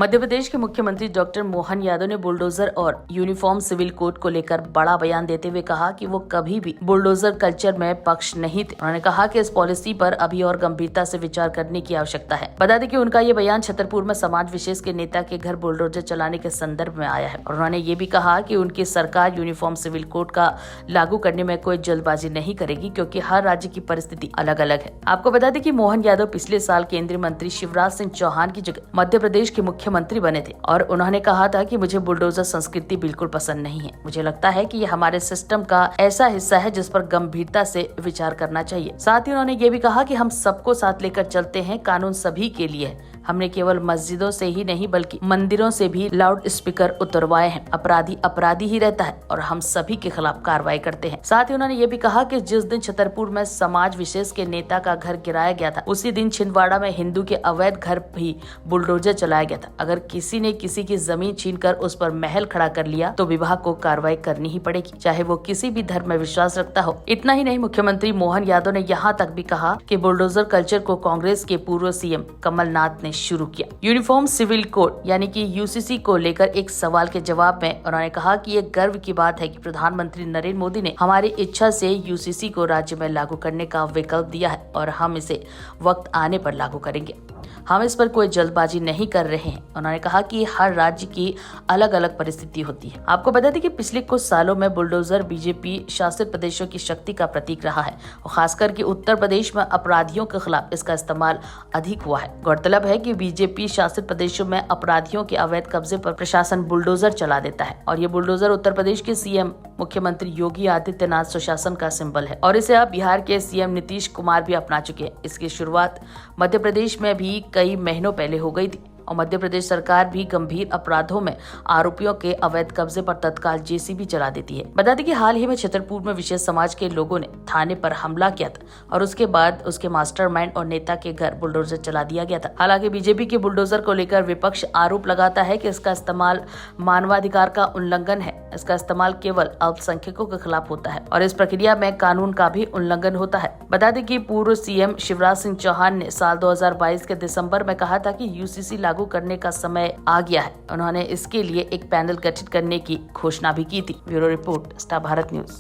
मध्य प्रदेश के मुख्यमंत्री डॉक्टर मोहन यादव ने बुलडोजर और यूनिफॉर्म सिविल कोड को लेकर बड़ा बयान देते हुए कहा कि वो कभी भी बुलडोजर कल्चर में पक्ष नहीं थे। उन्होंने कहा कि इस पॉलिसी पर अभी और गंभीरता से विचार करने की आवश्यकता है। बता दें कि उनका ये बयान छतरपुर में समाज विशेष के नेता के घर बुलडोजर चलाने के संदर्भ में आया है और उन्होंने ये भी कहा कि उनकी सरकार यूनिफॉर्म सिविल कोड का लागू करने में कोई जल्दबाजी नहीं करेगी, क्योंकि हर राज्य की परिस्थिति अलग अलग है। आपको बता दें कि मोहन यादव पिछले साल केंद्रीय मंत्री शिवराज सिंह चौहान की जगह मध्य प्रदेश के मुख्यमंत्री बने थे और उन्होंने कहा था कि मुझे बुलडोजर संस्कृति बिल्कुल पसंद नहीं है। मुझे लगता है कि ये हमारे सिस्टम का ऐसा हिस्सा है जिस पर गंभीरता से विचार करना चाहिए। साथ ही उन्होंने ये भी कहा कि हम सबको साथ लेकर चलते हैं, कानून सभी के लिए है। हमने केवल मस्जिदों से ही नहीं बल्कि मंदिरों से भी लाउड स्पीकर उतरवाए हैं। अपराधी अपराधी ही रहता है और हम सभी के खिलाफ कार्रवाई करते हैं। साथ ही उन्होंने ये भी कहा कि जिस दिन छतरपुर में समाज विशेष के नेता का घर गिराया गया था, उसी दिन छिंदवाड़ा में हिंदू के अवैध घर भी बुलडोजर चलाया गया था। अगर किसी ने किसी की जमीन छीनकर उस पर महल खड़ा कर लिया तो विभाग को कार्रवाई करनी ही पड़ेगी, चाहे वो किसी भी धर्म में विश्वास रखता हो। इतना ही नहीं, मुख्यमंत्री मोहन यादव ने यहाँ तक भी कहा कि बुलडोजर कल्चर को कांग्रेस के पूर्व सीएम कमलनाथ ने शुरू किया। यूनिफॉर्म सिविल कोड यानी कि यूसीसी को लेकर एक सवाल के जवाब में उन्होंने कहा कि ये गर्व की बात है कि प्रधानमंत्री नरेंद्र मोदी ने हमारी इच्छा से यूसीसी को राज्य में लागू करने का विकल्प दिया है और हम इसे वक्त आने पर लागू करेंगे। हम इस पर कोई जल्दबाजी नहीं कर रहे हैं। उन्होंने कहा कि हर राज्य की अलग अलग परिस्थिति होती है। आपको बता दें कि पिछले कुछ सालों में बुलडोजर बीजेपी शासित प्रदेशों की शक्ति का प्रतीक रहा है और खासकर कि उत्तर प्रदेश में अपराधियों के खिलाफ इसका इस्तेमाल अधिक हुआ है। गौरतलब है कि बीजेपी शासित प्रदेशों में अपराधियों के अवैध कब्जे पर प्रशासन बुलडोजर चला देता है और ये बुलडोजर उत्तर प्रदेश के सीएम मुख्यमंत्री योगी आदित्यनाथ सुशासन का सिंबल है और इसे अब बिहार के सीएम नीतीश कुमार भी अपना चुके हैं। इसकी शुरुआत मध्य प्रदेश में भी कई महीनों पहले हो गई थी और मध्य प्रदेश सरकार भी गंभीर अपराधों में आरोपियों के अवैध कब्जे पर तत्काल जेसीबी चला देती है। बता दें कि हाल ही में छतरपुर में विशेष समाज के लोगों ने थाने पर हमला किया था और उसके बाद उसके मास्टरमाइंड और नेता के घर बुलडोजर चला दिया गया था। हालांकि बीजेपी के बुलडोजर को लेकर विपक्ष आरोप लगाता है कि इसका इस्तेमाल मानवाधिकार का उल्लंघन है। इसका इस्तेमाल केवल अल्पसंख्यकों के खिलाफ होता है और इस प्रक्रिया में कानून का भी उल्लंघन होता है। बता दें कि पूर्व सीएम शिवराज सिंह चौहान ने साल 2022 के दिसंबर में कहा था कि यूसीसी लागू करने का समय आ गया है। उन्होंने इसके लिए एक पैनल गठित करने की घोषणा भी की थी। Bureau report, star Bharat news.